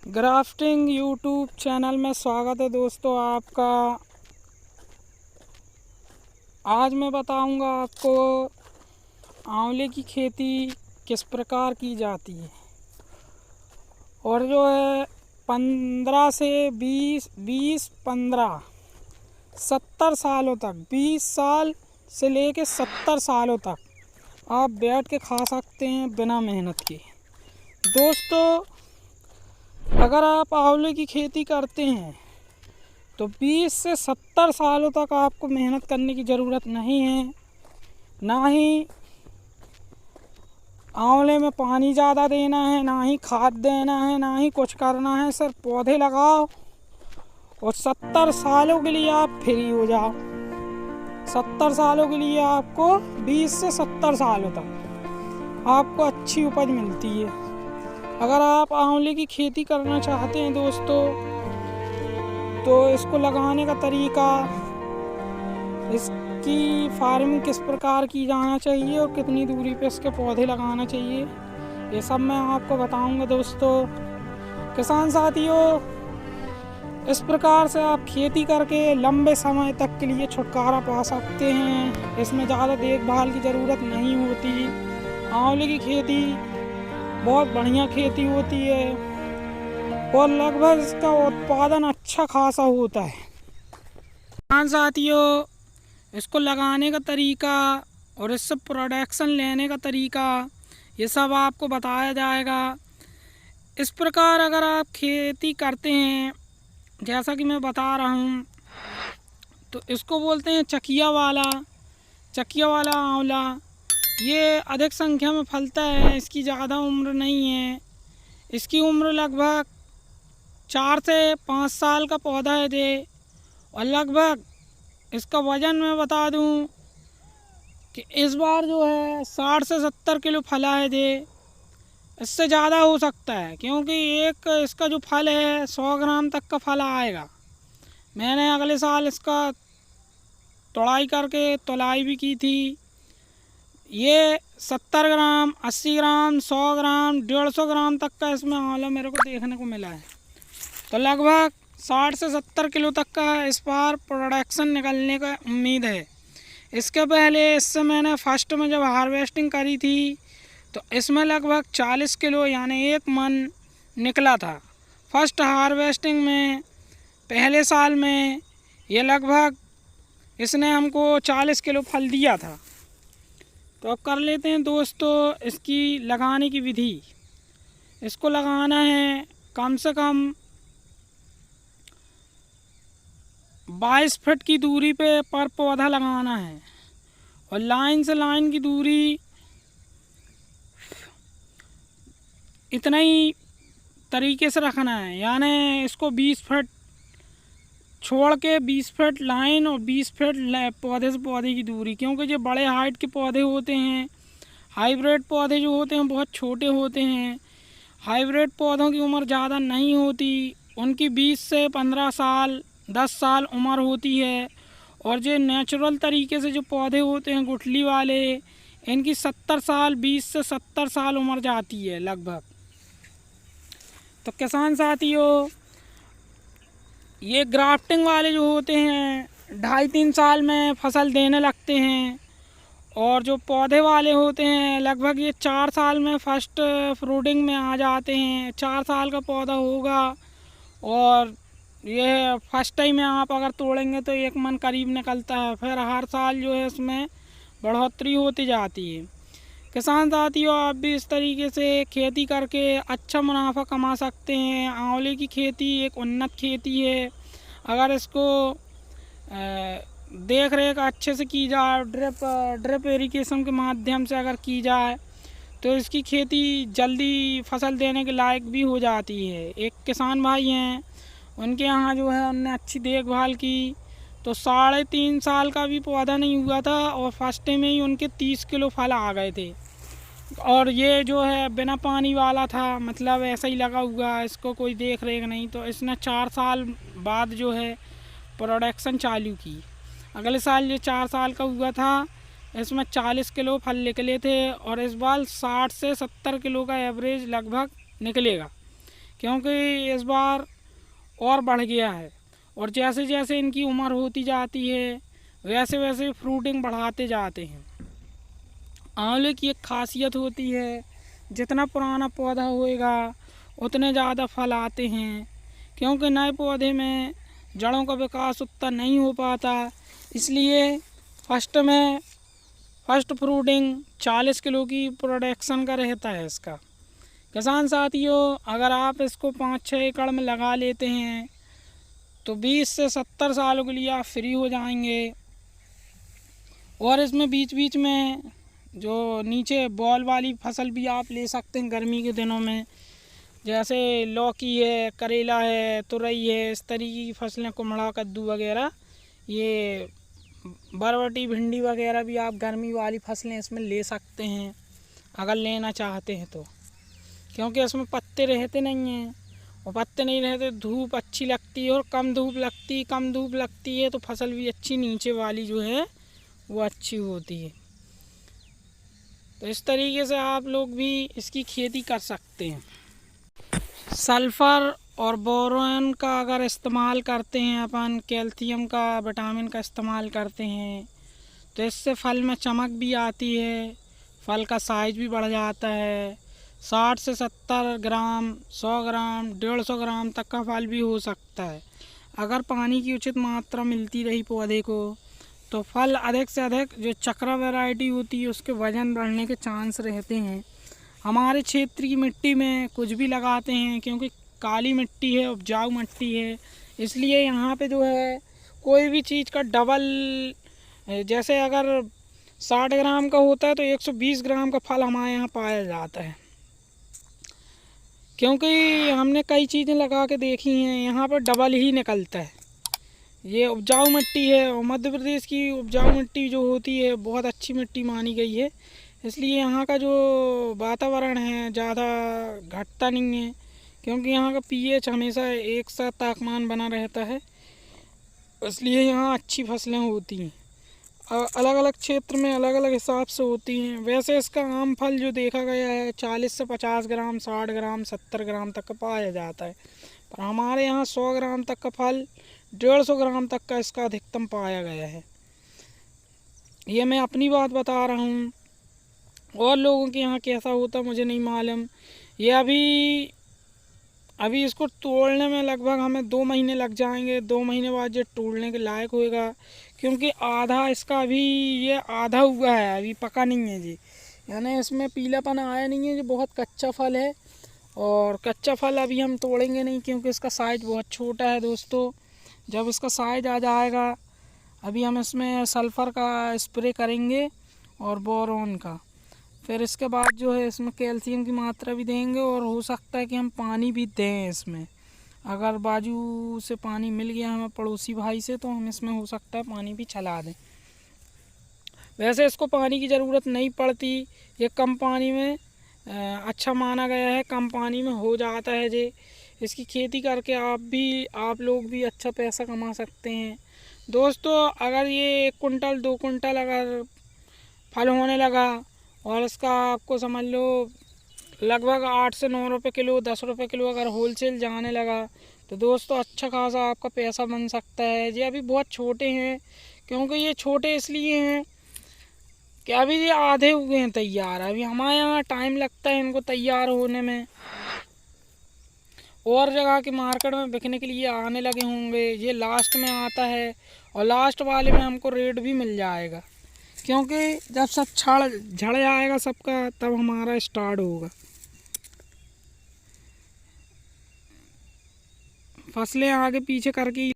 Grafting YouTube channel में स्वागत है दोस्तों आपका। आज मैं बताऊंगा आपको आंवले की खेती किस प्रकार की जाती है और जो है 15 से 20 70 सालों तक 20 साल से लेके 70 सालों तक आप बैठ के खा सकते हैं बिना मेहनत के। दोस्तों, अगर आप आंवले की खेती करते हैं तो 20 से 70 सालों तक आपको मेहनत करने की ज़रूरत नहीं है। ना ही आंवले में पानी ज़्यादा देना है, ना ही खाद देना है, ना ही कुछ करना है। सिर्फ पौधे लगाओ और 70 सालों के लिए आप फ्री हो जाओ। 70 सालों के लिए आपको 20 से 70 सालों तक आपको अच्छी उपज मिलती है। अगर आप आंवले की खेती करना चाहते हैं दोस्तों, तो इसको लगाने का तरीका, इसकी फार्मिंग किस प्रकार की जाना चाहिए और कितनी दूरी पे इसके पौधे लगाना चाहिए, ये सब मैं आपको बताऊंगा दोस्तों। किसान साथियों, इस प्रकार से आप खेती करके लंबे समय तक के लिए छुटकारा पा सकते हैं। इसमें ज़्यादा देखभाल की ज़रूरत नहीं होती। आंवले की खेती बहुत बढ़िया खेती होती है और लगभग इसका उत्पादन अच्छा खासा होता है। किसान साथियों, इसको लगाने का तरीका और इससे प्रोडक्शन लेने का तरीका, ये सब आपको बताया जाएगा। इस प्रकार अगर आप खेती करते हैं, जैसा कि मैं बता रहा हूँ, तो इसको बोलते हैं चकिया वाला आंवला। ये अधिक संख्या में फलता है, इसकी ज़्यादा उम्र नहीं है। इसकी उम्र लगभग 4 से 5 साल का पौधा है ये। और लगभग इसका वज़न मैं बता दूं कि इस बार जो है 60 से 70 किलो फला है ये। इससे ज़्यादा हो सकता है, क्योंकि एक इसका जो फल है 100 ग्राम तक का फल आएगा। मैंने अगले साल इसका तोड़ाई करके तुलाई भी की थी। ये 70 ग्राम, 80 ग्राम, 100 ग्राम, 150 ग्राम तक का इसमें आंवला मेरे को देखने को मिला है। तो लगभग 60 से 70 किलो तक का इस बार प्रोडक्शन निकलने का उम्मीद है। इसके पहले इससे मैंने फर्स्ट में जब हार्वेस्टिंग करी थी तो इसमें लगभग 40 किलो यानी 1 मन निकला था। फर्स्ट हार्वेस्टिंग में पहले साल में ये लगभग इसने हमको 40 किलो फल दिया था। तो अब कर लेते हैं दोस्तों इसकी लगाने की विधि। इसको लगाना है कम से कम 22 फीट की दूरी पे पर पौधा लगाना है और लाइन से लाइन की दूरी इतना ही तरीके से रखना है। यानी इसको 20 फीट छोड़ के 20 फीट लाइन और 20 फीट पौधे से पौधे की दूरी, क्योंकि जो बड़े हाइट के पौधे होते हैं, हाइब्रिड पौधे जो होते हैं बहुत छोटे होते हैं। हाइब्रिड पौधों की उम्र ज़्यादा नहीं होती, उनकी 20 से 15 साल 10 साल उम्र होती है। और जो नेचुरल तरीके से जो पौधे होते हैं गुठली वाले, इनकी 70 साल 20 से 70 साल उम्र जाती है लगभग। तो किसान साथियों, ये ग्राफ्टिंग वाले जो होते हैं 2.5-3 साल में फसल देने लगते हैं, और जो पौधे वाले होते हैं लगभग ये 4 साल में फर्स्ट फ्रूटिंग में आ जाते हैं। 4 साल का पौधा होगा और ये फर्स्ट टाइम में आप अगर तोड़ेंगे तो 1 मन करीब निकलता है। फिर हर साल जो है इसमें बढ़ोतरी होती जाती है। किसान साथियों, आप भी इस तरीके से खेती करके अच्छा मुनाफा कमा सकते हैं। आंवले की खेती एक उन्नत खेती है। अगर इसको देख रेख अच्छे से की जाए, ड्रिप इरिगेशन के माध्यम से अगर की जाए, तो इसकी खेती जल्दी फसल देने के लायक भी हो जाती है। एक किसान भाई हैं, उनके यहाँ जो है उनने अच्छी देखभाल की तो 3.5 साल का भी पौधा नहीं हुआ था और फर्स्ट में ही उनके 30 किलो फल आ गए थे। और ये जो है बिना पानी वाला था, मतलब ऐसा ही लगा हुआ, इसको कोई देख रेख नहीं। तो इसने 4 साल बाद जो है प्रोडक्शन चालू की। अगले साल ये 4 साल का हुआ था, इसमें 40 किलो फल निकले थे और इस बार 60 से 70 किलो का एवरेज लगभग निकलेगा, क्योंकि इस बार और बढ़ गया है। और जैसे जैसे इनकी उम्र होती जाती है वैसे वैसे फ्रूटिंग बढ़ाते जाते हैं। आंवले की एक खासियत होती है, जितना पुराना पौधा होएगा उतने ज़्यादा फल आते हैं, क्योंकि नए पौधे में जड़ों का विकास उतना नहीं हो पाता। इसलिए फर्स्ट फ्रूटिंग 40 किलो की प्रोडक्शन का रहता है इसका। किसान साथियों, अगर आप इसको 5-6 एकड़ में लगा लेते हैं तो 20 से 70 सालों के लिए आप फ्री हो जाएंगे। और इसमें बीच बीच में जो नीचे बॉल वाली फसल भी आप ले सकते हैं गर्मी के दिनों में, जैसे लौकी है, करेला है, तुरई है, इस तरीके की फसलें, कुमड़ा, कद्दू वगैरह, ये बरबटी, भिंडी वगैरह भी आप गर्मी वाली फसलें इसमें ले सकते हैं अगर लेना चाहते हैं तो। क्योंकि इसमें पत्ते रहते नहीं हैं, और पत्ते नहीं रहते धूप अच्छी लगती है, और कम धूप लगती है तो फसल भी अच्छी नीचे वाली जो है वो अच्छी होती है। तो इस तरीके से आप लोग भी इसकी खेती कर सकते हैं। सल्फ़र और बोरोन का अगर इस्तेमाल करते हैं अपन, कैल्शियम का, विटामिन का इस्तेमाल करते हैं तो इससे फल में चमक भी आती है, फल का साइज़ भी बढ़ जाता है। 60 से 70 ग्राम, 100 ग्राम, 150 ग्राम तक का फल भी हो सकता है। अगर पानी की उचित मात्रा मिलती रही पौधे को तो फल अधिक से अधिक, जो चक्रा वैरायटी होती है उसके वज़न बढ़ने के चांस रहते हैं। हमारे क्षेत्र की मिट्टी में कुछ भी लगाते हैं, क्योंकि काली मिट्टी है, उपजाऊ मिट्टी है, इसलिए यहाँ पे जो है कोई भी चीज़ का डबल, जैसे अगर 60 ग्राम का होता है तो 120 ग्राम का फल हमारे यहाँ पाया जाता है। क्योंकि हमने कई चीज़ें लगा के देखी हैं, यहाँ पर डबल ही निकलता है। ये उपजाऊ मिट्टी है, और मध्य प्रदेश की उपजाऊ मिट्टी जो होती है बहुत अच्छी मिट्टी मानी गई है, इसलिए यहाँ का जो वातावरण है ज़्यादा घटता नहीं है, क्योंकि यहाँ का pH हमेशा एक सा तापमान बना रहता है, इसलिए यहाँ अच्छी फसलें होती हैं। अलग अलग क्षेत्र में अलग अलग हिसाब से होती हैं। वैसे इसका आम फल जो देखा गया है 40 से 50 ग्राम, 60 ग्राम, 70 ग्राम तक का पाया जाता है, पर हमारे यहाँ 100 ग्राम तक का फल, 150 ग्राम तक का इसका अधिकतम पाया गया है। ये मैं अपनी बात बता रहा हूँ, और लोगों के यहाँ कैसा होता मुझे नहीं मालूम। ये अभी इसको तोड़ने में लगभग हमें 2 महीने लग जाएंगे। 2 महीने बाद ये तोड़ने के लायक होएगा, क्योंकि आधा इसका अभी ये आधा हुआ है, अभी पका नहीं है जी, यानी इसमें पीलापन आया नहीं है, जो बहुत कच्चा फल है। और कच्चा फल अभी हम तोड़ेंगे नहीं, क्योंकि इसका साइज़ बहुत छोटा है दोस्तों। जब इसका साइज़ आ जाएगा, अभी हम इसमें सल्फ़र का स्प्रे करेंगे और बोरोन का, फिर इसके बाद जो है इसमें कैल्शियम की मात्रा भी देंगे, और हो सकता है कि हम पानी भी दें इसमें। अगर बाजू से पानी मिल गया हमें पड़ोसी भाई से, तो हम इसमें हो सकता है पानी भी चला दें। वैसे इसको पानी की ज़रूरत नहीं पड़ती, ये कम पानी में अच्छा माना गया है, कम पानी में हो जाता है जी। इसकी खेती करके आप लोग भी अच्छा पैसा कमा सकते हैं दोस्तों। अगर ये 1 कुंटल 2 कुंटल अगर फल होने लगा, और इसका आपको समझ लो लगभग 8 से 9 रुपये किलो, 10 रुपये किलो अगर होलसेल जाने लगा, तो दोस्तों अच्छा खासा आपका पैसा बन सकता है। ये अभी बहुत छोटे हैं, क्योंकि ये छोटे इसलिए हैं कि अभी ये आधे हुए हैं तैयार। अभी हमारे यहाँ टाइम लगता है इनको तैयार होने में, और जगह के मार्केट में बिकने के लिए आने लगे होंगे। ये लास्ट में आता है, और लास्ट वाले में हमको रेट भी मिल जाएगा, क्योंकि जब सब झड़ जाएगा सबका, तब हमारा स्टार्ट होगा। फसलें आगे पीछे करके